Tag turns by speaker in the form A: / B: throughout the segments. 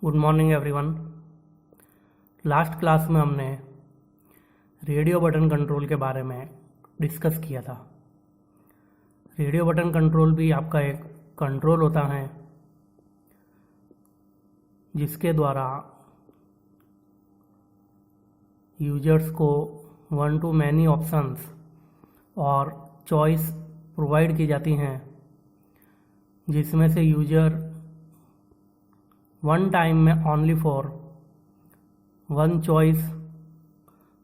A: Good morning everyone. Last class में हमने radio button control के बारे में डिस्कस किया था। रेडियो बटन कंट्रोल भी आपका एक कंट्रोल होता है जिसके द्वारा यूजर्स को वन टू मैनी ऑप्शंस और चॉइस प्रोवाइड की जाती हैं, जिसमें से यूजर वन टाइम में ओनली फॉर वन चॉइस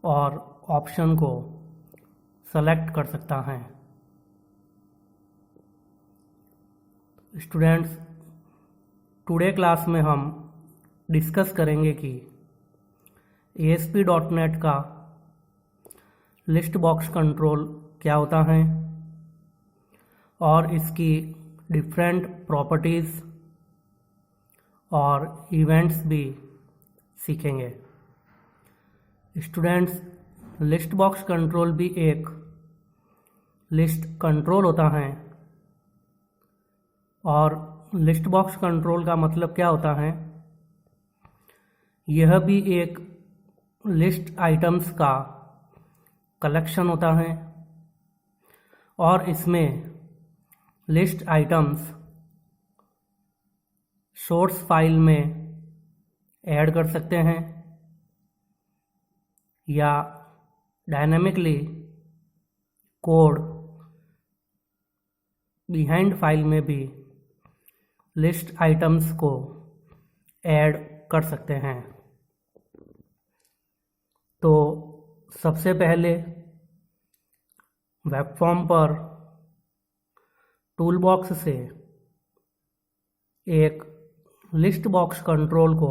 A: और ऑप्शन को सेलेक्ट कर सकता है। स्टूडेंट्स, टुडे क्लास में हम डिस्कस करेंगे कि ASP.NET का लिस्ट बॉक्स कंट्रोल क्या होता है और इसकी डिफरेंट प्रॉपर्टीज़ और इवेंट्स भी सीखेंगे। स्टूडेंट्स, लिस्ट बॉक्स कंट्रोल भी एक लिस्ट कंट्रोल होता है और लिस्ट बॉक्स कंट्रोल का मतलब क्या होता है? यह भी एक लिस्ट आइटम्स का कलेक्शन होता है और इसमें लिस्ट आइटम्स सोर्स फाइल में ऐड कर सकते हैं या डायनामिकली कोड बिहाइंड फाइल में भी लिस्ट आइटम्स को ऐड कर सकते हैं। तो सबसे पहले वेब फॉर्म पर टूल बॉक्स से एक लिस्ट बॉक्स कंट्रोल को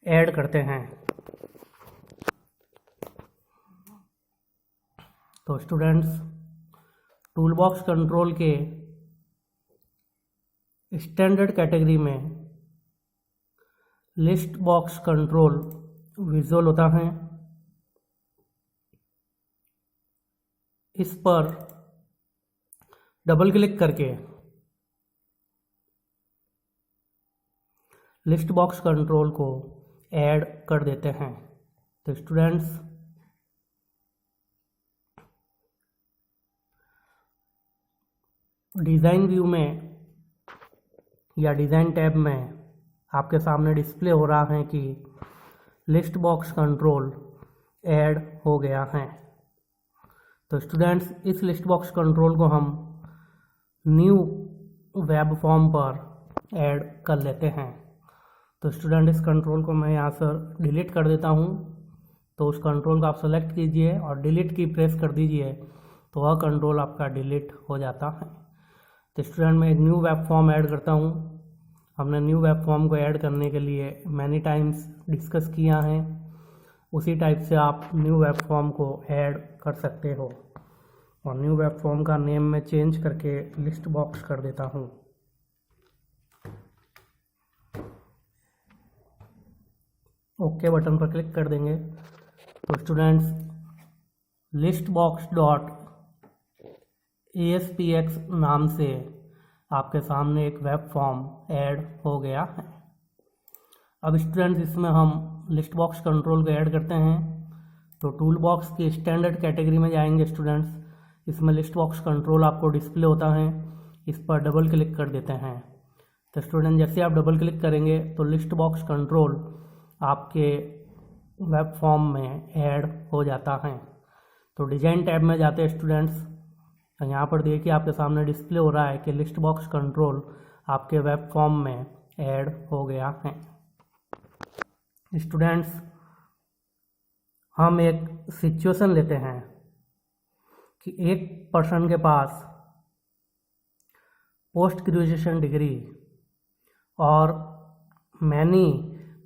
A: ऐड करते हैं। तो स्टूडेंट्स, टूल बॉक्स कंट्रोल के स्टैंडर्ड कैटेगरी में लिस्ट बॉक्स कंट्रोल विजुअल होता है। इस पर डबल क्लिक करके लिस्ट बॉक्स कंट्रोल को ऐड कर देते हैं। तो स्टूडेंट्स, डिज़ाइन व्यू में या डिज़ाइन टैब में आपके सामने डिस्प्ले हो रहा है कि लिस्ट बॉक्स कंट्रोल ऐड हो गया है। तो स्टूडेंट्स, इस लिस्ट बॉक्स कंट्रोल को हम न्यू वेब फॉर्म पर ऐड कर लेते हैं। तो स्टूडेंट, इस कंट्रोल को मैं यहाँ से डिलीट कर देता हूँ। तो उस कंट्रोल को आप सेलेक्ट कीजिए और डिलीट की प्रेस कर दीजिए तो वह कंट्रोल आपका डिलीट हो जाता है। तो स्टूडेंट, मैं एक न्यू वेब फॉर्म ऐड करता हूँ। हमने न्यू वेब फॉर्म को ऐड करने के लिए मैनी टाइम्स डिस्कस किया है, उसी टाइप से आप न्यू वेब फॉर्म को ऐड कर सकते हो। और न्यू वेब फॉर्म का नेम मैं चेंज करके लिस्ट बॉक्स कर देता हूँ। ओके बटन पर क्लिक कर देंगे। तो students, list box dot ASPX नाम से आपके सामने एक वेब फॉर्म ऐड हो गया है। अब स्टूडेंट्स, इसमें हम लिस्ट बॉक्स कंट्रोल को ऐड करते हैं। तो टूल बॉक्स की स्टैंडर्ड कैटेगरी में जाएंगे स्टूडेंट्स। इसमें लिस्ट बॉक्स कंट्रोल आपको डिस्प्ले होता है, इस पर डबल क्लिक कर देते हैं। तो स्टूडेंट, जैसे आप डबल क्लिक करेंगे तो लिस्ट बॉक्स कंट्रोल आपके वेब फॉर्म में ऐड हो जाता है। तो डिज़ाइन टैब में जाते हैं स्टूडेंट्स। तो यहाँ पर देखिए आपके सामने डिस्प्ले हो रहा है कि लिस्ट बॉक्स कंट्रोल आपके वेब फॉर्म में ऐड हो गया है। स्टूडेंट्स, हम एक सिचुएशन लेते हैं कि एक पर्सन के पास पोस्ट ग्रेजुएशन डिग्री और मैनी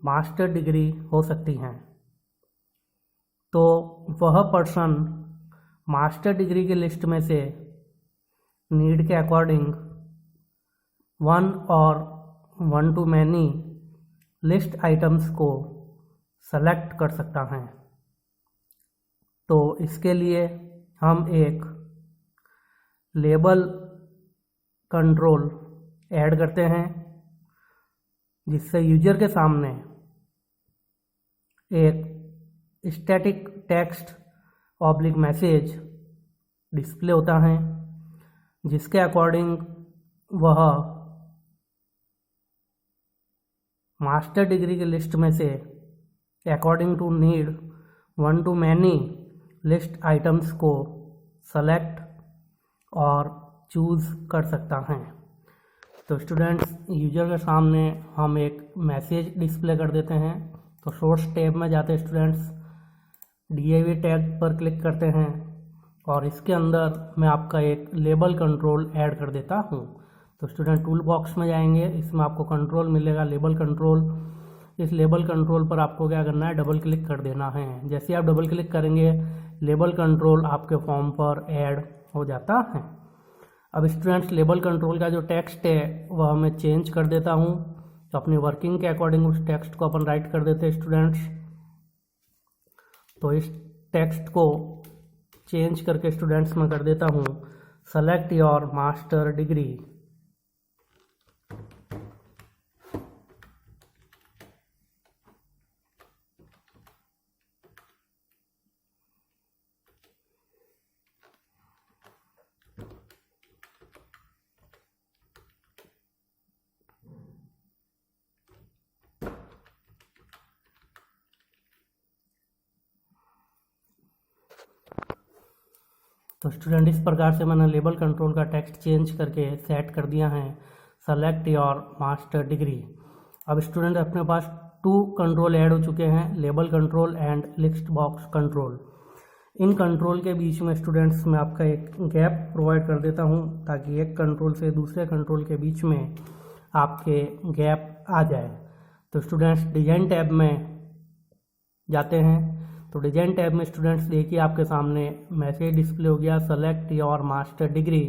A: मास्टर डिग्री हो सकती हैं। तो वह पर्सन मास्टर डिग्री की लिस्ट में से नीड के अकॉर्डिंग वन और one two many list items को सेलेक्ट कर सकता है। तो इसके लिए हम एक लेबल कंट्रोल ऐड करते हैं जिससे यूजर के सामने एक static text oblique message display होता है, जिसके अकॉर्डिंग वह मास्टर डिग्री की लिस्ट में से according to need 1 to many list items को सेलेक्ट और चूज़ कर सकता है। तो स्टूडेंट्स, यूजर के सामने हम एक मैसेज डिस्प्ले कर देते हैं। तो सोर्स टैब में जाते हैं स्टूडेंट्स, DIV टैग पर क्लिक करते हैं और इसके अंदर मैं आपका एक लेबल कंट्रोल ऐड कर देता हूँ। तो स्टूडेंट टूल बॉक्स में जाएंगे, इसमें आपको कंट्रोल मिलेगा, लेबल कंट्रोल। इस लेबल कंट्रोल पर आपको क्या करना है, डबल क्लिक कर देना है। जैसे ही आप डबल क्लिक करेंगे, लेबल कंट्रोल आपके फॉर्म पर ऐड हो जाता है। अब स्टूडेंट्स, लेबल कंट्रोल का जो टेक्स्ट है वह मैं चेंज कर देता हूँ। तो अपनी वर्किंग के अकॉर्डिंग उस टेक्स्ट को अपन राइट कर देते हैं स्टूडेंट्स। तो इस टेक्स्ट को चेंज करके स्टूडेंट्स मैं कर देता हूँ, सेलेक्ट योर मास्टर डिग्री। तो स्टूडेंट, इस प्रकार से मैंने लेबल कंट्रोल का टेक्स्ट चेंज करके सेट कर दिया है, सेलेक्ट योर मास्टर डिग्री। अब स्टूडेंट, अपने पास 2 कंट्रोल ऐड हो चुके हैं, label control and list box control. In control के बीच में स्टूडेंट्स मैं आपका एक गैप प्रोवाइड कर देता हूं, ताकि एक कंट्रोल से दूसरे कंट्रोल के बीच में आपके गैप आ जाए। तो स्टूडेंट्स, डिजाइन टैब में जाते हैं। तो डिजाइन टैब में स्टूडेंट्स देखिए, आपके सामने मैसेज डिस्प्ले हो गया, सेलेक्ट योर मास्टर डिग्री।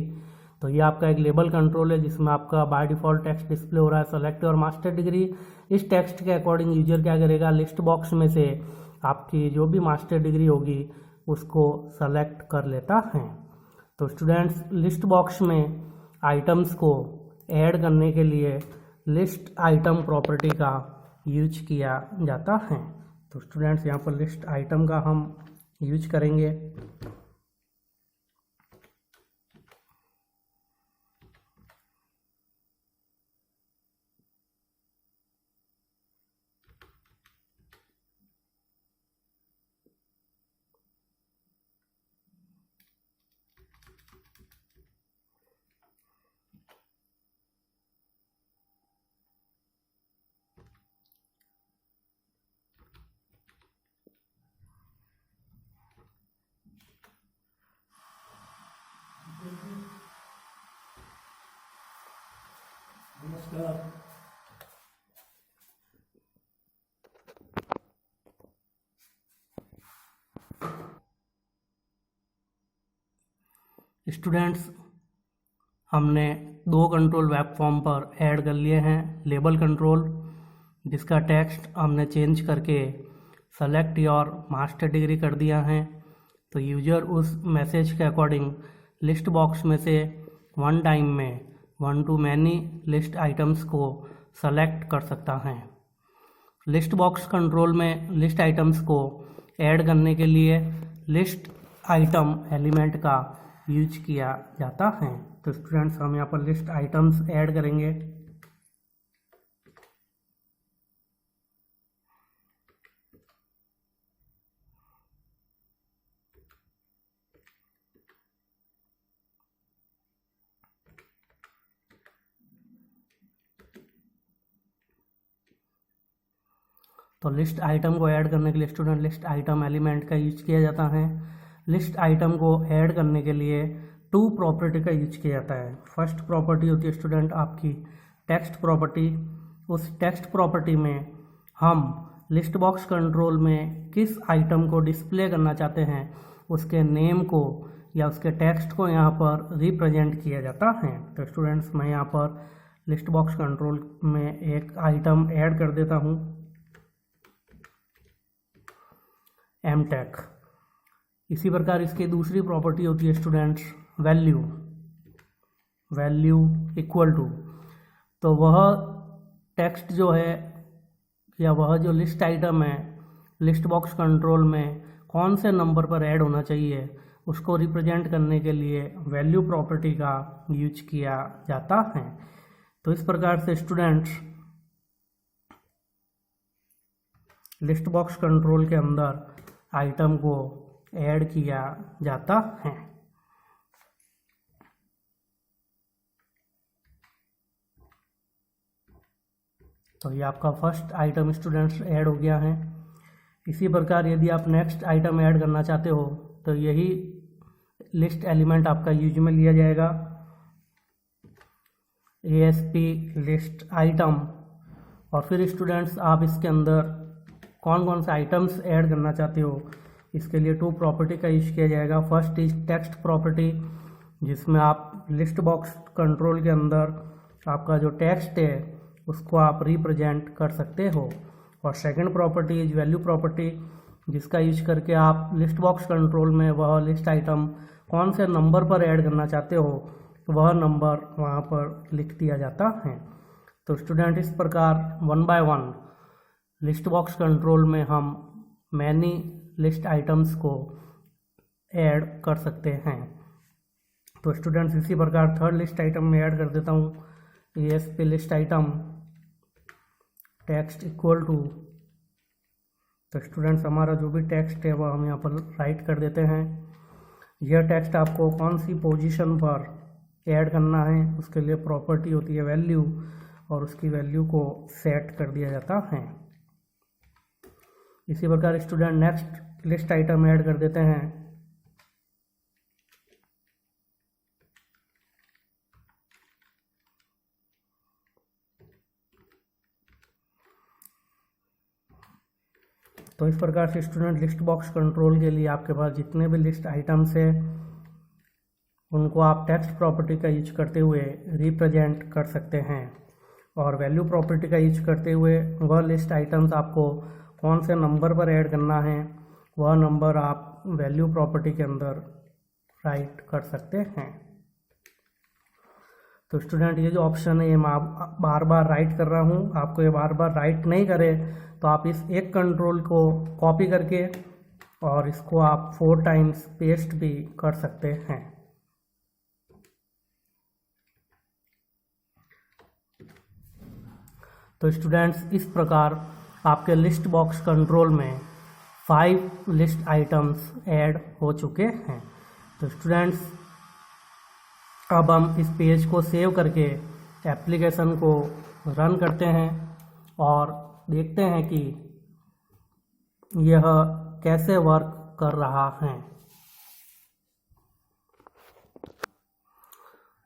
A: तो ये आपका एक लेबल कंट्रोल है, जिसमें आपका बाय डिफ़ॉल्ट टेक्स्ट डिस्प्ले हो रहा है, सेलेक्ट योर मास्टर डिग्री। इस टेक्स्ट के अकॉर्डिंग यूजर क्या करेगा, लिस्ट बॉक्स में से आपकी जो भी मास्टर डिग्री होगी उसको सेलेक्ट कर लेता है। तो स्टूडेंट्स, लिस्ट बॉक्स में आइटम्स को ऐड करने के लिए लिस्ट आइटम प्रॉपर्टी का यूज किया जाता है। तो स्टूडेंट्स, यहाँ पर लिस्ट आइटम का हम यूज करेंगे। स्टूडेंट्स, हमने 2 कंट्रोल वेब फॉर्म पर ऐड कर लिए हैं। लेबल कंट्रोल, जिसका टेक्स्ट हमने चेंज करके सेलेक्ट योर मास्टर डिग्री कर दिया है। तो यूजर उस मैसेज के अकॉर्डिंग लिस्ट बॉक्स में से वन टाइम में 1 to many लिस्ट आइटम्स को सेलेक्ट कर सकता है। लिस्ट बॉक्स कंट्रोल में लिस्ट आइटम्स को ऐड करने के लिए लिस्ट आइटम एलिमेंट का यूज किया जाता है। तो स्टूडेंट्स, हम यहाँ पर लिस्ट आइटम्स ऐड करेंगे। तो लिस्ट आइटम को ऐड करने के लिए स्टूडेंट लिस्ट आइटम एलिमेंट का यूज किया जाता है। लिस्ट आइटम को ऐड करने के लिए 2 प्रॉपर्टी का यूज किया जाता है। फर्स्ट प्रॉपर्टी होती है स्टूडेंट आपकी टेक्स्ट प्रॉपर्टी। उस टेक्स्ट प्रॉपर्टी में हम लिस्ट बॉक्स कंट्रोल में किस आइटम को डिस्प्ले करना चाहते हैं उसके नेम को या उसके टेक्स्ट को यहाँ पर रिप्रेजेंट किया जाता है। तो स्टूडेंट्स, मैं यहाँ पर लिस्ट बॉक्स कंट्रोल में एक आइटम ऐड कर देता हूँ, mtech। इसी प्रकार इसकी दूसरी प्रॉपर्टी होती है स्टूडेंट्स वैल्यू इक्वल टू। तो वह टेक्स्ट जो है या वह जो लिस्ट आइटम है लिस्ट बॉक्स कंट्रोल में कौन से नंबर पर ऐड होना चाहिए उसको रिप्रेजेंट करने के लिए वैल्यू प्रॉपर्टी का यूज किया जाता है। तो इस प्रकार से स्टूडेंट्स लिस्ट बॉक्स कंट्रोल के अंदर आइटम को ऐड किया जाता है। तो ये आपका फर्स्ट आइटम स्टूडेंट्स ऐड हो गया है। इसी प्रकार यदि आप नेक्स्ट आइटम ऐड करना चाहते हो तो यही लिस्ट एलिमेंट आपका यूज में लिया जाएगा, ASP लिस्ट आइटम। और फिर स्टूडेंट्स आप इसके अंदर कौन कौन से आइटम्स ऐड करना चाहते हो इसके लिए 2 प्रॉपर्टी का यूज किया जाएगा। फर्स्ट इज टेक्स्ट प्रॉपर्टी, जिसमें आप लिस्ट बॉक्स कंट्रोल के अंदर आपका जो टेक्स्ट है उसको आप रिप्रेजेंट कर सकते हो। और second property is value property, जिसका यूज करके आप लिस्ट बॉक्स कंट्रोल में वह लिस्ट आइटम कौन से नंबर पर ऐड करना चाहते हो वह नंबर वहाँ पर लिख दिया जाता है। तो स्टूडेंट इस प्रकार 1 बाय 1 लिस्ट बॉक्स कंट्रोल में हम मैनी लिस्ट आइटम्स को ऐड कर सकते हैं। तो स्टूडेंट्स इसी प्रकार थर्ड लिस्ट आइटम में ऐड कर देता हूँ, ASP list item text equal to. तो स्टूडेंट्स हमारा जो भी टेक्स्ट है वह हम यहाँ पर राइट कर देते हैं। यह टेक्स्ट आपको कौन सी पोजीशन पर ऐड करना है उसके लिए प्रॉपर्टी होती है वैल्यू, और उसकी वैल्यू को सेट कर दिया जाता है। इसी प्रकार student next list item add कर देते हैं। तो इस प्रकार से स्टूडेंट लिस्ट बॉक्स कंट्रोल के लिए आपके पास जितने भी लिस्ट आइटम्स हैं उनको आप टेक्स्ट प्रॉपर्टी का यूज करते हुए रिप्रेजेंट कर सकते हैं, और वैल्यू प्रॉपर्टी का यूज करते हुए वह लिस्ट आइटम्स आपको कौन से नंबर पर ऐड करना है वह नंबर आप वैल्यू प्रॉपर्टी के अंदर राइट कर सकते हैं। तो स्टूडेंट ये जो ऑप्शन है ये मैं बार बार राइट कर रहा हूँ, आपको ये बार बार राइट नहीं करे तो आप इस एक कंट्रोल को कॉपी करके और इसको आप 4 टाइम्स पेस्ट भी कर सकते हैं। तो स्टूडेंट्स इस प्रकार आपके लिस्ट बॉक्स कंट्रोल में 5 लिस्ट आइटम्स ऐड हो चुके हैं। तो स्टूडेंट्स अब हम इस पेज को सेव करके एप्लीकेशन को रन करते हैं और देखते हैं कि यह कैसे वर्क कर रहा है।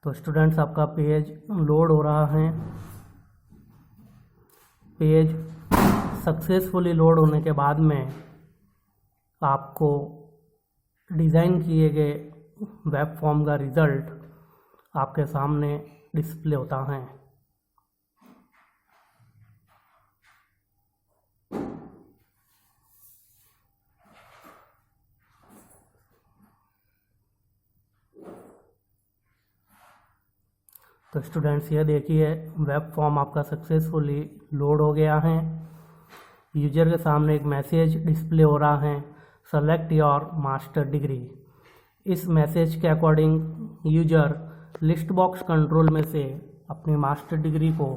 A: तो स्टूडेंट्स आपका पेज लोड हो रहा है। पेज सक्सेसफुली लोड होने के बाद में आपको डिज़ाइन किए गए वेब फॉर्म का रिज़ल्ट आपके सामने डिस्प्ले होता है। तो स्टूडेंट्स ये देखिए वेब फॉर्म आपका सक्सेसफुली लोड हो गया है। यूजर के सामने एक मैसेज डिस्प्ले हो रहा है, सेलेक्ट योर मास्टर डिग्री। इस मैसेज के according user list box control में से अपनी मास्टर डिग्री को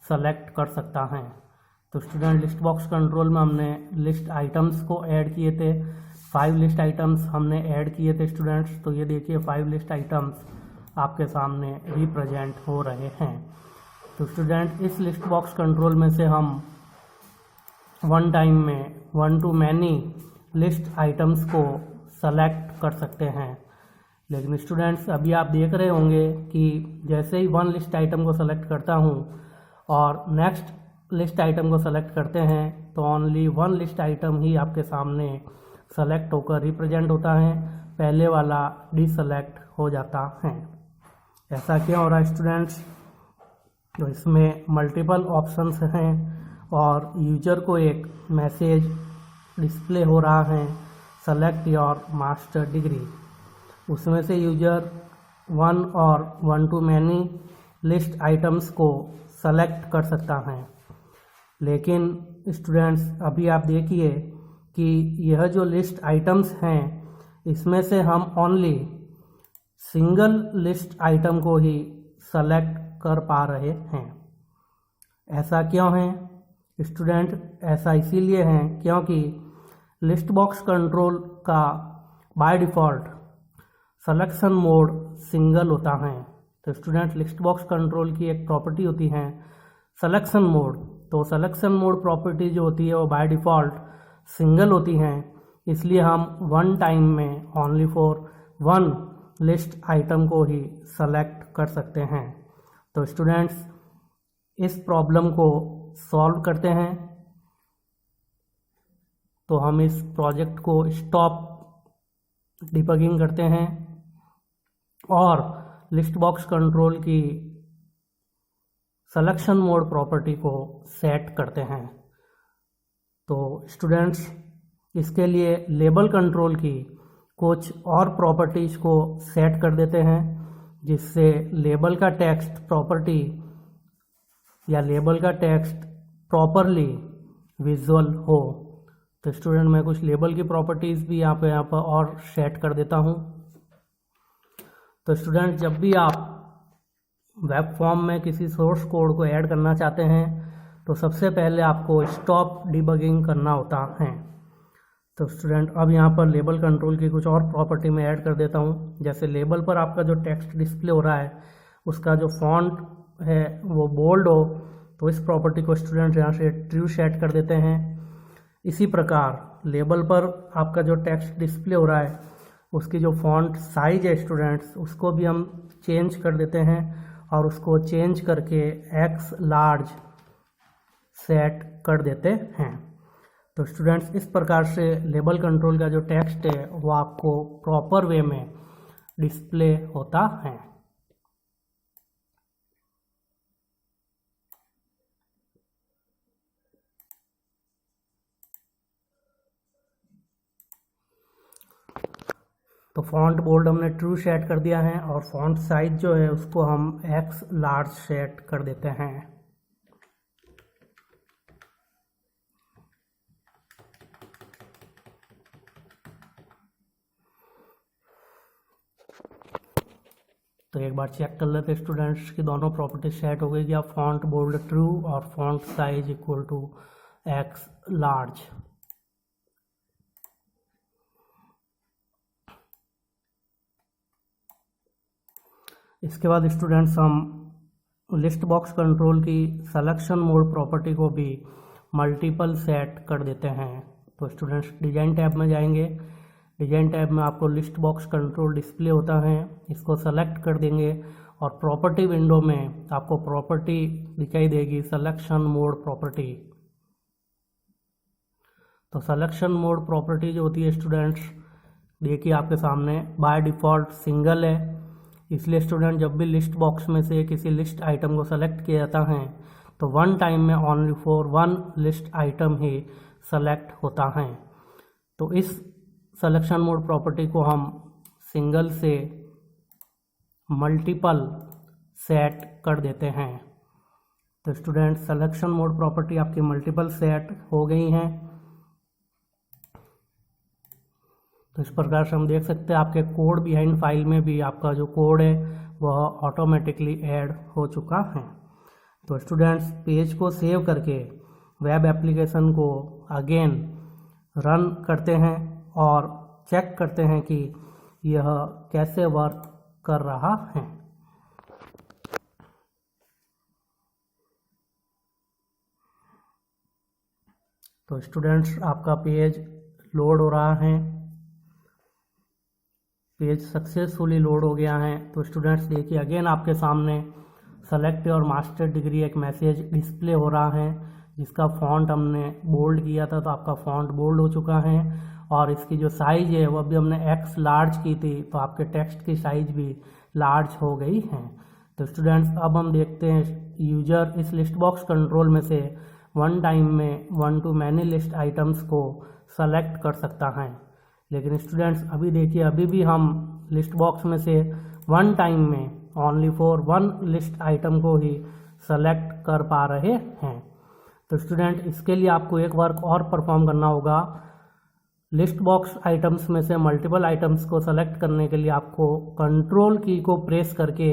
A: सेलेक्ट कर सकता है। तो स्टूडेंट लिस्ट बॉक्स कंट्रोल में हमने लिस्ट आइटम्स को ऐड किए थे, 5 लिस्ट आइटम्स हमने ऐड किए थे स्टूडेंट्स। तो ये देखिए 5 लिस्ट आइटम्स आपके सामने रिप्रेजेंट हो रहे हैं। तो स्टूडेंट इस लिस्ट बॉक्स कंट्रोल में से हम वन टाइम में 1 to many लिस्ट आइटम्स को सेलेक्ट कर सकते हैं। लेकिन स्टूडेंट्स अभी आप देख रहे होंगे कि जैसे ही 1 लिस्ट आइटम को सेलेक्ट करता हूं और नेक्स्ट लिस्ट आइटम को सेलेक्ट करते हैं तो ओनली 1 लिस्ट आइटम ही आपके सामने सेलेक्ट होकर रिप्रेजेंट होता है, पहले वाला डिसेलेक्ट हो जाता है। ऐसा क्यों हो रहा है स्टूडेंट्स? तो इसमें मल्टीपल ऑप्शंस हैं और यूजर को एक मैसेज डिस्प्ले हो रहा है, सेलेक्ट योर मास्टर डिग्री। उसमें से यूजर 1 और 1 to many लिस्ट आइटम्स को सेलेक्ट कर सकता है। लेकिन स्टूडेंट्स अभी आप देखिए कि यह जो लिस्ट आइटम्स हैं इसमें से हम ओनली सिंगल लिस्ट आइटम को ही सेलेक्ट कर पा रहे हैं। ऐसा क्यों है स्टूडेंट? ऐसा इसीलिए है क्योंकि लिस्ट बॉक्स कंट्रोल का by default selection mode single होता है। तो स्टूडेंट लिस्ट बॉक्स कंट्रोल की एक प्रॉपर्टी होती है सिलेक्शन मोड। तो सिलेक्शन मोड प्रॉपर्टी जो होती है वो बाय डिफ़ॉल्ट सिंगल होती हैं, इसलिए हम वन टाइम में only for one list item को ही सेलेक्ट कर सकते हैं। तो स्टूडेंट्स इस प्रॉब्लम को सॉल्व करते हैं। तो हम इस प्रोजेक्ट को स्टॉप डिबगिंग करते हैं और लिस्ट बॉक्स कंट्रोल की सिलेक्शन मोड प्रॉपर्टी को सेट करते हैं। तो स्टूडेंट्स इसके लिए लेबल कंट्रोल की कुछ और प्रॉपर्टीज़ को सेट कर देते हैं जिससे लेबल का टेक्स्ट प्रॉपर्टी या लेबल का टेक्स्ट प्रॉपरली विजुअल हो। तो स्टूडेंट मैं कुछ लेबल की प्रॉपर्टीज़ भी यहाँ पर और सेट कर देता हूँ। तो स्टूडेंट जब भी आप वेब फॉर्म में किसी सोर्स कोड को ऐड करना चाहते हैं तो सबसे पहले आपको स्टॉप डिबगिंग करना होता है। तो स्टूडेंट अब यहाँ पर लेबल कंट्रोल की कुछ और प्रॉपर्टी में ऐड कर देता हूँ। जैसे लेबल पर आपका जो टेक्स्ट डिस्प्ले हो रहा है उसका जो फॉन्ट है वो बोल्ड हो, तो इस प्रॉपर्टी को स्टूडेंट यहाँ से ट्रू सेट कर देते हैं। इसी प्रकार लेबल पर आपका जो टेक्स्ट डिस्प्ले हो रहा है उसकी जो फॉन्ट साइज है स्टूडेंट्स उसको भी हम चेंज कर देते हैं और उसको चेंज करके एक्स लार्ज सेट कर देते हैं। तो स्टूडेंट्स इस प्रकार से लेबल कंट्रोल का जो टेक्स्ट है वो आपको प्रॉपर वे में डिस्प्ले होता है। तो फॉन्ट बोल्ड हमने ट्रू सेट कर दिया है और फॉन्ट साइज जो है उसको हम एक्स लार्ज सेट कर देते हैं। तो एक बार चेक कर लेते स्टूडेंट्स की दोनों प्रॉपर्टी सेट हो गई क्या? फॉन्ट बोल्ड ट्रू और font size equal to X large. इसके बाद स्टूडेंट्स हम लिस्ट बॉक्स कंट्रोल की सिलेक्शन मोड प्रॉपर्टी को भी मल्टीपल सेट कर देते हैं। तो स्टूडेंट्स डिजाइन टैब में जाएंगे। डिजाइन टैब में आपको लिस्ट बॉक्स कंट्रोल डिस्प्ले होता है, इसको सेलेक्ट कर देंगे और प्रॉपर्टी विंडो में आपको प्रॉपर्टी दिखाई देगी सिलेक्शन मोड प्रॉपर्टी। तो सिलेक्शन मोड प्रॉपर्टी जो होती है स्टूडेंट्स देखिए आपके सामने बाय डिफ़ॉल्ट सिंगल है, इसलिए स्टूडेंट जब भी लिस्ट बॉक्स में से किसी लिस्ट आइटम को सेलेक्ट किया जाता है तो वन टाइम में only for one list item he select होता है। तो इस सिलेक्शन मोड प्रॉपर्टी को हम सिंगल से मल्टीपल सेट कर देते हैं। तो स्टूडेंट सिलेक्शन मोड प्रॉपर्टी आपकी मल्टीपल सेट हो गई हैं। तो इस प्रकार से हम देख सकते हैं आपके कोड बिहाइंड फाइल में भी आपका जो कोड है वह ऑटोमेटिकली ऐड हो चुका है। तो स्टूडेंट्स पेज को सेव करके वेब एप्लीकेशन को अगेन रन करते हैं और चेक करते हैं कि यह कैसे वर्क कर रहा है। तो स्टूडेंट्स आपका पेज लोड हो रहा है, पेज सक्सेसफुली लोड हो गया है। तो स्टूडेंट्स देखिए अगेन आपके सामने सेलेक्ट और मास्टर डिग्री एक मैसेज डिस्प्ले हो रहा है जिसका फॉन्ट हमने बोल्ड किया था, तो आपका फॉन्ट बोल्ड हो चुका है और इसकी जो साइज है वह भी हमने एक्स लार्ज की थी, तो आपके टेक्स्ट की साइज भी लार्ज हो गई है। तो स्टूडेंट्स अब हम देखते हैं यूजर इस लिस्ट बॉक्स कंट्रोल में से वन टाइम में one two many list items को सेलेक्ट कर सकता है। लेकिन स्टूडेंट्स अभी देखिए अभी भी हम लिस्ट बॉक्स में से वन टाइम में only for one list item को ही सेलेक्ट कर पा रहे हैं। तो स्टूडेंट इसके लिए आपको एक वर्क और परफॉर्म करना होगा। लिस्ट बॉक्स आइटम्स में से मल्टीपल आइटम्स को सेलेक्ट करने के लिए आपको कंट्रोल की को प्रेस करके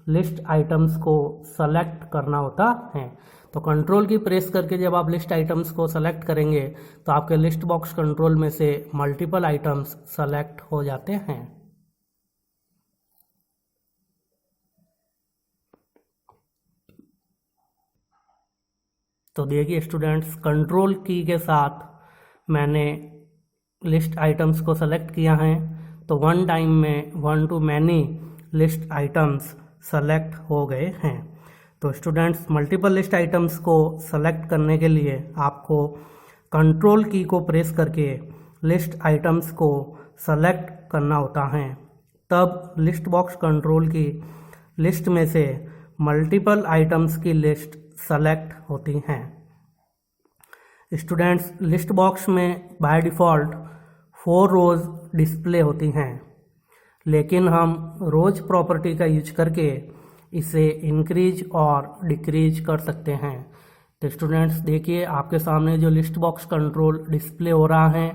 A: लिस्ट आइटम्स को सेलेक्ट करना होता है। तो कंट्रोल की प्रेस करके जब आप लिस्ट आइटम्स को सेलेक्ट करेंगे तो आपके लिस्ट बॉक्स कंट्रोल में से मल्टीपल आइटम्स सेलेक्ट हो जाते हैं। तो देखिए स्टूडेंट्स, कंट्रोल की के साथ मैंने लिस्ट आइटम्स को सेलेक्ट किया है, तो वन टाइम में one two many list items select हो गए हैं। तो स्टूडेंट्स, मल्टीपल लिस्ट आइटम्स को सेलेक्ट करने के लिए आपको कंट्रोल की को प्रेस करके लिस्ट आइटम्स को सेलेक्ट करना होता है, तब लिस्ट बॉक्स कंट्रोल की लिस्ट में से मल्टीपल आइटम्स की लिस्ट सेलेक्ट होती हैं। स्टूडेंट्स, लिस्ट बॉक्स में बाय डिफ़ॉल्ट 4 रोज डिस्प्ले होती हैं, लेकिन हम रोज प्रॉपर्टी का यूज करके इसे इंक्रीज और डिक्रीज कर सकते हैं। तो स्टूडेंट्स देखिए, आपके सामने जो लिस्ट बॉक्स कंट्रोल डिस्प्ले हो रहा है,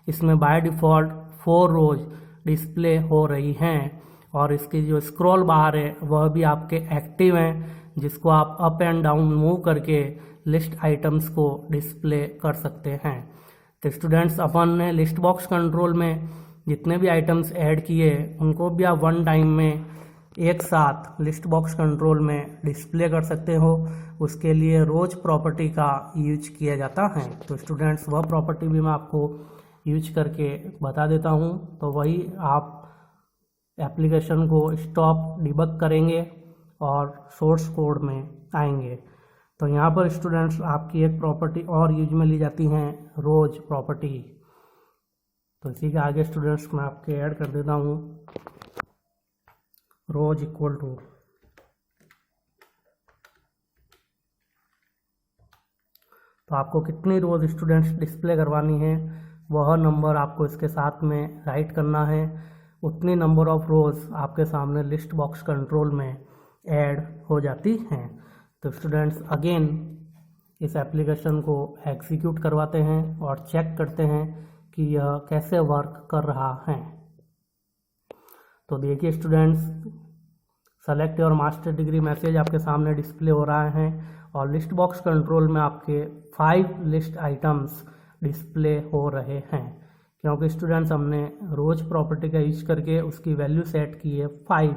A: इसमें बाय डिफ़ॉल्ट 4 रोज डिस्प्ले हो रही हैं और इसकी जो स्क्रॉल बार है वह भी आपके एक्टिव हैं, जिसको आप अप एंड डाउन मूव करके लिस्ट आइटम्स को डिस्प्ले कर सकते हैं। तो स्टूडेंट्स, अपन ने लिस्ट बॉक्स कंट्रोल में जितने भी आइटम्स ऐड किए उनको भी आप वन टाइम में एक साथ लिस्ट बॉक्स कंट्रोल में डिस्प्ले कर सकते हो। उसके लिए रोज प्रॉपर्टी का यूज किया जाता है। तो स्टूडेंट्स, वह प्रॉपर्टी भी मैं आपको यूज करके बता देता हूँ। तो वही आप एप्लीकेशन को स्टॉप डिबग करेंगे और सोर्स कोड में आएंगे। तो यहाँ पर स्टूडेंट्स आपकी एक प्रॉपर्टी और यूज में ली जाती हैं, रोज प्रॉपर्टी। तो इसी के आगे स्टूडेंट्स मैं आपके ऐड कर देता हूँ रोज इक्वल टू, तो आपको कितनी रोज स्टूडेंट्स डिस्प्ले करवानी है वह नंबर आपको इसके साथ में राइट करना है। उतनी नंबर ऑफ रोज आपके सामने लिस्ट बॉक्स कंट्रोल में ऐड हो जाती हैं। तो स्टूडेंट्स अगेन इस एप्लीकेशन को एग्जीक्यूट करवाते हैं और चेक करते हैं कि यह कैसे वर्क कर रहा है। तो देखिए students, select your master degree message आपके सामने डिस्प्ले हो रहा है और लिस्ट बॉक्स कंट्रोल में आपके 5 लिस्ट आइटम्स डिस्प्ले हो रहे हैं, क्योंकि स्टूडेंट्स हमने रोज प्रॉपर्टी का यूज करके उसकी वैल्यू सेट की है 5।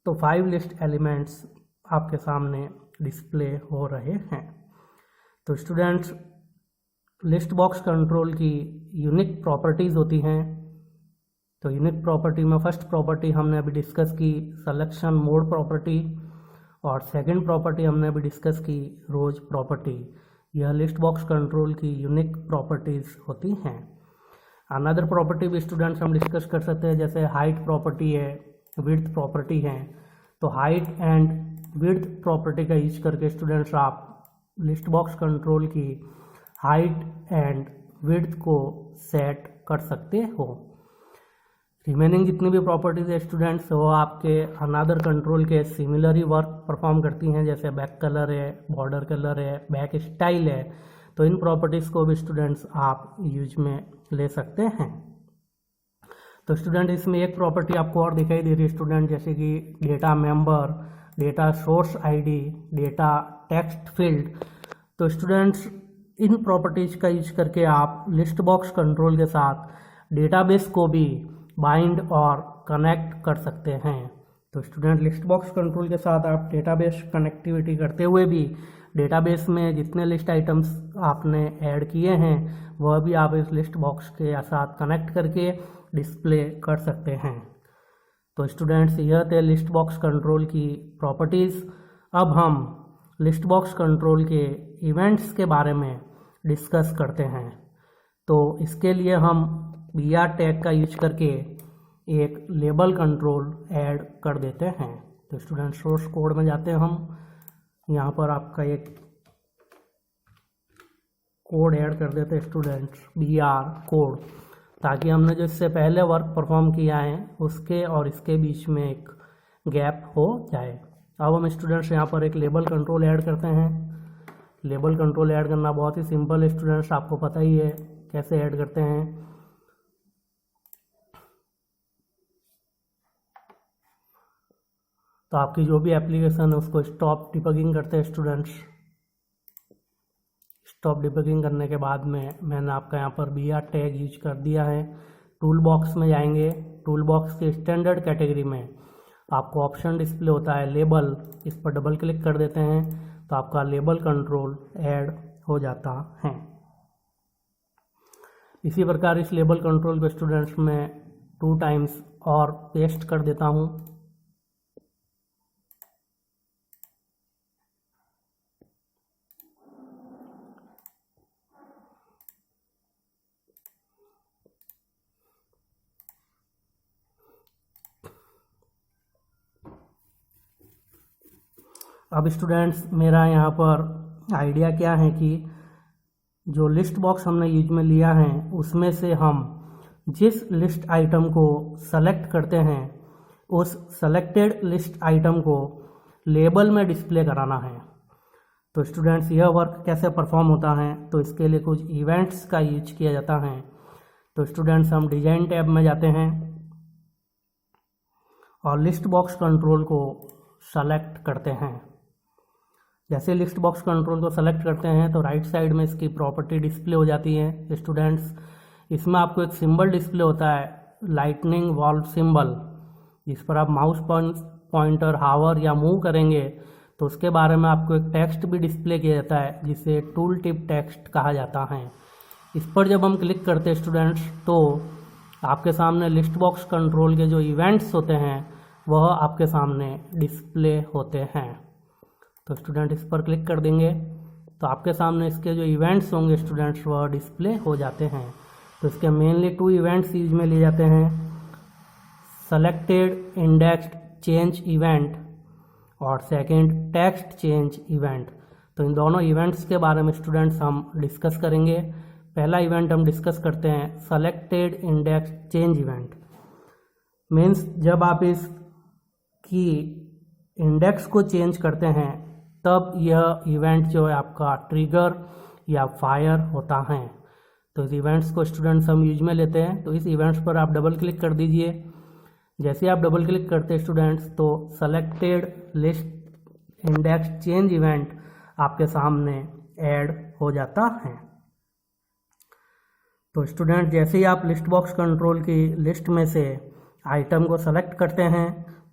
A: तो 5 लिस्ट एलिमेंट्स आपके सामने डिस्प्ले हो रहे हैं। तो स्टूडेंट्स, लिस्ट बॉक्स कंट्रोल की यूनिक प्रॉपर्टीज़ होती हैं। तो यूनिक प्रॉपर्टी में फर्स्ट प्रॉपर्टी हमने अभी डिस्कस की सिलेक्शन मोड प्रॉपर्टी, और सेकंड प्रॉपर्टी हमने अभी डिस्कस की रोज प्रॉपर्टी। यह लिस्ट बॉक्स कंट्रोल की यूनिक प्रॉपर्टीज़ होती हैं। अनदर प्रॉपर्टी भी स्टूडेंट्स हम डिस्कस कर सकते हैं, जैसे हाइट प्रॉपर्टी है, विड्थ प्रॉपर्टी है। तो हाइट एंड विड्थ प्रॉपर्टी का यूज करके स्टूडेंट्स आप लिस्ट बॉक्स कंट्रोल की हाइट एंड विड्थ को सेट कर सकते हो। रिमेनिंग जितनी भी प्रॉपर्टीज है स्टूडेंट्स वो आपके अनदर कंट्रोल के सिमिलर ही वर्क परफॉर्म करती हैं, जैसे बैक कलर है, बॉर्डर कलर है, बैक स्टाइल है। तो इन प्रॉपर्टीज़ को भी स्टूडेंट्स आप यूज में ले सकते हैं। तो स्टूडेंट इसमें एक प्रॉपर्टी आपको और दिखाई दे रही है स्टूडेंट, जैसे कि data member, data source ID, data text field. तो स्टूडेंट्स इन प्रॉपर्टीज का यूज करके आप लिस्ट बॉक्स कंट्रोल के साथ डेटाबेस को भी बाइंड और कनेक्ट कर सकते हैं। तो स्टूडेंट लिस्ट बॉक्स कंट्रोल के साथ आप डेटाबेस कनेक्टिविटी करते हुए भी डेटाबेस में जितने लिस्ट आइटम्स आपने ऐड किए हैं वह भी आप इस लिस्ट बॉक्स के साथ कनेक्ट करके डिस्प्ले कर सकते हैं। तो स्टूडेंट्स यह थे लिस्ट बॉक्स कंट्रोल की प्रॉपर्टीज़। अब हम लिस्ट बॉक्स कंट्रोल के इवेंट्स के बारे में डिस्कस करते हैं। तो इसके लिए हम BR टैग का यूज करके एक लेबल कंट्रोल ऐड कर देते हैं। तो स्टूडेंट सोर्स कोड में जाते हैं हम, यहाँ पर आपका एक कोड ऐड कर देते हैं स्टूडेंट्स, BR कोड, ताकि हमने जो इससे पहले वर्क परफॉर्म किया है उसके और इसके बीच में एक गैप हो जाए। अब हम स्टूडेंट्स यहाँ पर एक लेबल कंट्रोल ऐड करते हैं। लेबल कंट्रोल ऐड करना बहुत ही सिंपल है स्टूडेंट्स, आपको पता ही है कैसे ऐड करते हैं। तो आपकी जो भी एप्लीकेशन है उसको स्टॉप डिबगिंग करते हैं स्टूडेंट्स। स्टॉप डिबगिंग करने के बाद में मैंने आपका यहाँ पर BR टैग यूज कर दिया है। टूल बॉक्स में जाएंगे, टूल बॉक्स के स्टैंडर्ड कैटेगरी में आपको ऑप्शन डिस्प्ले होता है लेबल, इस पर डबल क्लिक कर देते हैं तो आपका लेबल कंट्रोल ऐड हो जाता है। इसी प्रकार इस लेबल कंट्रोल को स्टूडेंट्स में 2 टाइम्स और पेस्ट कर देता हूँ। अब स्टूडेंट्स मेरा यहाँ पर आइडिया क्या है कि जो लिस्ट बॉक्स हमने यूज में लिया है उसमें से हम जिस लिस्ट आइटम को सेलेक्ट करते हैं उस सेलेक्टेड लिस्ट आइटम को लेबल में डिस्प्ले कराना है। तो स्टूडेंट्स यह वर्क कैसे परफॉर्म होता है, तो इसके लिए कुछ इवेंट्स का यूज किया जाता है। तो स्टूडेंट्स हम डिजाइन टैब में जाते हैं और लिस्ट बॉक्स कंट्रोल को सेलेक्ट करते हैं। जैसे लिस्ट बॉक्स कंट्रोल को सेलेक्ट करते हैं तो राइट साइड में इसकी प्रॉपर्टी डिस्प्ले हो जाती है स्टूडेंट्स। इसमें आपको एक सिंबल डिस्प्ले होता है लाइटनिंग वॉल्व सिंबल, जिस पर आप माउस पॉइंटर हावर या मूव करेंगे तो उसके बारे में आपको एक टेक्स्ट भी डिस्प्ले किया जाता है जिसे टूल टिप टेक्स्ट कहा जाता है। इस पर जब हम क्लिक करते हैं स्टूडेंट्स तो आपके सामने लिस्ट बॉक्स कंट्रोल के जो इवेंट्स होते हैं वह आपके सामने डिस्प्ले होते हैं। तो स्टूडेंट इस पर क्लिक कर देंगे तो आपके सामने इसके जो इवेंट्स होंगे स्टूडेंट्स वह डिस्प्ले हो जाते हैं। तो इसके मेनली 2 इवेंट्स यूज में लिए जाते हैं, सेलेक्टेड इंडेक्स्ड चेंज इवेंट और सेकंड टेक्स्ट चेंज इवेंट। तो इन दोनों इवेंट्स के बारे में स्टूडेंट्स हम डिस्कस करेंगे। पहला इवेंट हम डिस्कस करते हैं selected index change event. Means जब आप इस की इंडेक्स को चेंज करते हैं तब यह इवेंट जो है आपका ट्रिगर या फायर होता है। तो इस इवेंट्स को स्टूडेंट्स हम यूज में लेते हैं। तो इस इवेंट्स पर आप डबल क्लिक कर दीजिए। जैसे आप डबल क्लिक करते हैं स्टूडेंट्स तो selected list index change event आपके सामने ऐड हो जाता है। तो स्टूडेंट जैसे ही आप लिस्ट बॉक्स कंट्रोल की लिस्ट में से आइटम को सेलेक्ट करते हैं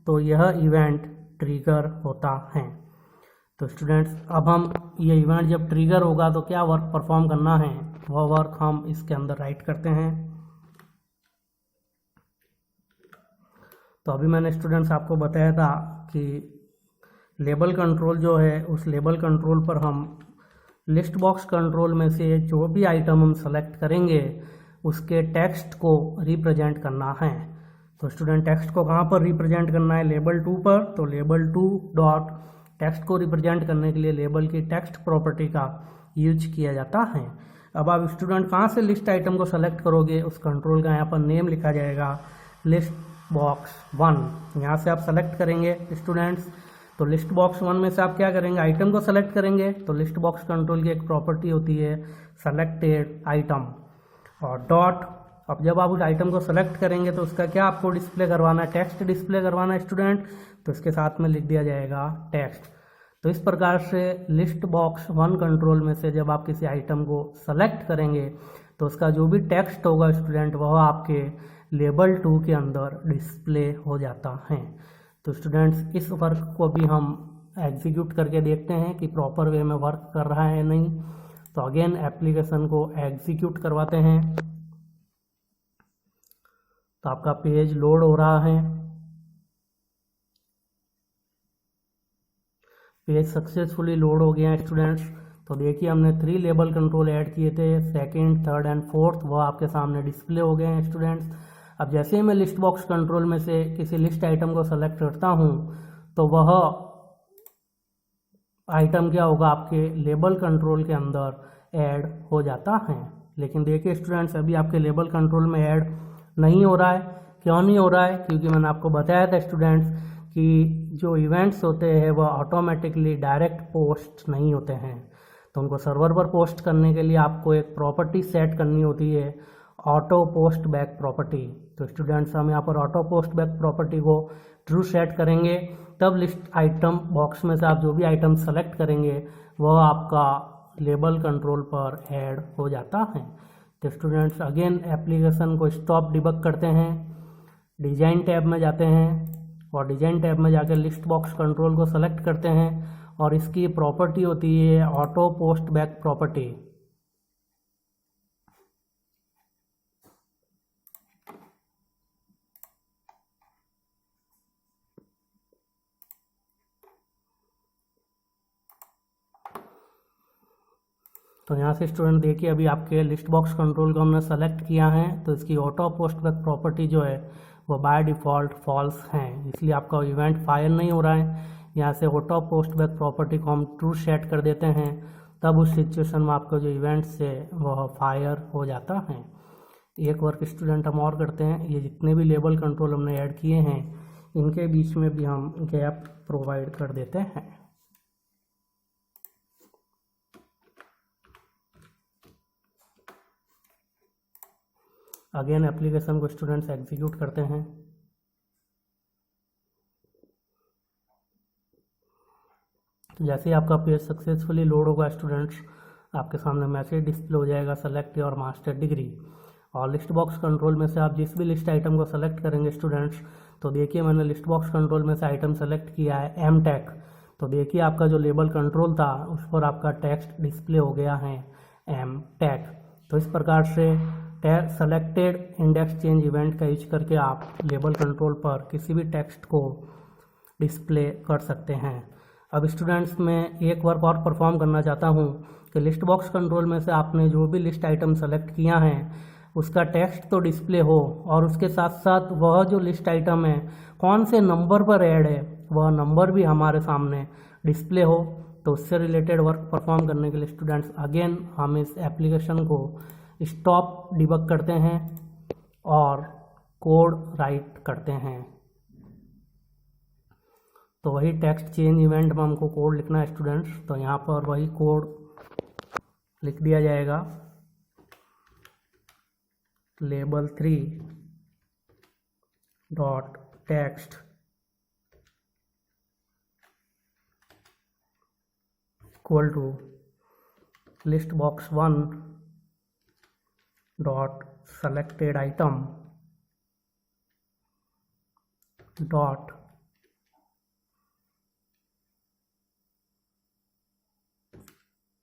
A: तो यह इवेंट ट्रिगर होता है। तो स्टूडेंट्स अब हम ये इवेंट जब ट्रिगर होगा तो क्या वर्क परफॉर्म करना है वह वर्क हम इसके अंदर राइट करते हैं। तो अभी मैंने स्टूडेंट्स आपको बताया था कि लेबल कंट्रोल जो है उस लेबल कंट्रोल पर हम लिस्ट बॉक्स कंट्रोल में से जो भी आइटम हम सेलेक्ट करेंगे उसके टेक्स्ट को रिप्रेजेंट करना है। तो स्टूडेंट टेक्स्ट को कहाँ पर रिप्रेजेंट करना है, लेबल 2 पर। तो लेबल 2 डॉट टेक्स्ट को रिप्रेजेंट करने के लिए लेबल की टेक्स्ट प्रॉपर्टी का यूज किया जाता है। अब आप स्टूडेंट कहाँ से लिस्ट आइटम को सेलेक्ट करोगे, उस कंट्रोल का यहाँ पर नेम लिखा जाएगा लिस्ट बॉक्स 1। यहाँ से आप सेलेक्ट करेंगे स्टूडेंट्स। तो लिस्ट बॉक्स 1 में से आप क्या करेंगे, आइटम को सेलेक्ट करेंगे। तो लिस्ट बॉक्स कंट्रोल की एक प्रॉपर्टी होती है सेलेक्टेड आइटम और डॉट। अब जब आप उस आइटम को सेलेक्ट करेंगे तो उसका क्या आपको डिस्प्ले करवाना है, टेक्स्ट डिस्प्ले करवाना है स्टूडेंट। तो इसके साथ में लिख दिया जाएगा टेक्स्ट। तो इस प्रकार से लिस्ट बॉक्स 1 कंट्रोल में से जब आप किसी आइटम को सेलेक्ट करेंगे तो उसका जो भी टेक्स्ट होगा स्टूडेंट वह आपके लेबल 2 के अंदर डिस्प्ले हो जाता है। तो स्टूडेंट्स इस वर्क को भी हम एग्जीक्यूट करके देखते हैं कि प्रॉपर वे में वर्क कर रहा है नहीं। तो अगेन एप्लीकेशन को एग्जीक्यूट करवाते हैं। तो आपका पेज लोड हो रहा है। पेज सक्सेसफुली लोड हो गया है स्टूडेंट्स। तो देखिए हमने 3 लेबल कंट्रोल ऐड किए थे, सेकंड, थर्ड एंड फोर्थ, वह आपके सामने डिस्प्ले हो गए हैं स्टूडेंट्स। अब जैसे ही मैं लिस्ट बॉक्स कंट्रोल में से किसी लिस्ट आइटम को सेलेक्ट करता हूं तो वह आइटम क्या होगा, आपके लेबल कंट्रोल के अंदर ऐड हो जाता है। लेकिन देखिए स्टूडेंट्स अभी आपके लेबल कंट्रोल में ऐड नहीं हो रहा है। क्यों नहीं हो रहा है, क्योंकि मैंने आपको बताया था स्टूडेंट्स कि जो इवेंट्स होते हैं वह ऑटोमेटिकली डायरेक्ट पोस्ट नहीं होते हैं। तो उनको सर्वर पर पोस्ट करने के लिए आपको एक प्रॉपर्टी सेट करनी होती है, ऑटो पोस्ट बैक प्रॉपर्टी। तो स्टूडेंट्स हम यहाँ पर ऑटो पोस्ट बैक प्रॉपर्टी को ट्रू सेट करेंगे, तब लिस्ट आइटम बॉक्स में से आप जो भी आइटम सेलेक्ट करेंगे वह आपका लेबल कंट्रोल पर ऐड हो जाता है। तो स्टूडेंट्स अगेन एप्लीकेशन को स्टॉप डिबग करते हैं, डिजाइन टैब में जाते हैं और डिजाइन टैब में जाकर लिस्ट बॉक्स कंट्रोल को सेलेक्ट करते हैं और इसकी प्रॉपर्टी होती है ऑटो पोस्ट बैक प्रॉपर्टी। तो यहाँ से स्टूडेंट देखिए अभी आपके लिस्ट बॉक्स कंट्रोल को हमने सेलेक्ट किया है, तो इसकी ऑटो पोस्ट बैक प्रॉपर्टी जो है वो बाय डिफ़ॉल्ट फॉल्स है, इसलिए आपका इवेंट फायर नहीं हो रहा है। यहाँ से ऑटो पोस्ट बैक प्रॉपर्टी को हम ट्रू सेट कर देते हैं, तब उस सिचुएशन में आपका जो इवेंट्स है वह फायर हो जाता है। एक वर्क स्टूडेंट हम और करते हैं, ये जितने भी लेबल कंट्रोल हमने ऐड किए हैं इनके बीच में भी हम गैप प्रोवाइड कर देते हैं। अगेन एप्लीकेशन को स्टूडेंट्स एग्जीक्यूट करते हैं। तो जैसे ही आपका पेज सक्सेसफुली लोड होगा स्टूडेंट्स, आपके सामने मैसेज डिस्प्ले हो जाएगा सेलेक्ट योर मास्टर डिग्री। और लिस्ट बॉक्स कंट्रोल में से आप जिस भी लिस्ट आइटम को सेलेक्ट करेंगे स्टूडेंट्स, तो देखिए मैंने लिस्ट बॉक्स कंट्रोल में से आइटम सेलेक्ट किया है एम टैग। तो देखिए आपका जो लेबल कंट्रोल था उस पर आपका टेक्स्ट डिस्प्ले हो गया है एम टैग। तो इस प्रकार से सेलेक्टेड इंडेक्स चेंज इवेंट का यूज करके आप लेबल कंट्रोल पर किसी भी टेक्स्ट को डिस्प्ले कर सकते हैं। अब स्टूडेंट्स मैं एक वर्क और परफॉर्म करना चाहता हूं कि लिस्ट बॉक्स कंट्रोल में से आपने जो भी लिस्ट आइटम सेलेक्ट किया है उसका टेक्स्ट तो डिस्प्ले हो और उसके साथ साथ वह जो लिस्ट आइटम है कौन से नंबर पर ऐड है वह नंबर भी हमारे सामने डिस्प्ले हो। तो उससे रिलेटेड वर्क परफॉर्म करने के लिए स्टूडेंट्स अगेन हम इस एप्लीकेशन को स्टॉप डिबग करते हैं और कोड राइट करते हैं। तो वही टेक्स्ट चेंज इवेंट में हमको कोड लिखना है स्टूडेंट्स, तो यहाँ पर वही कोड लिख दिया जाएगा, label 3 dot text equal to list box 1 dot selected item dot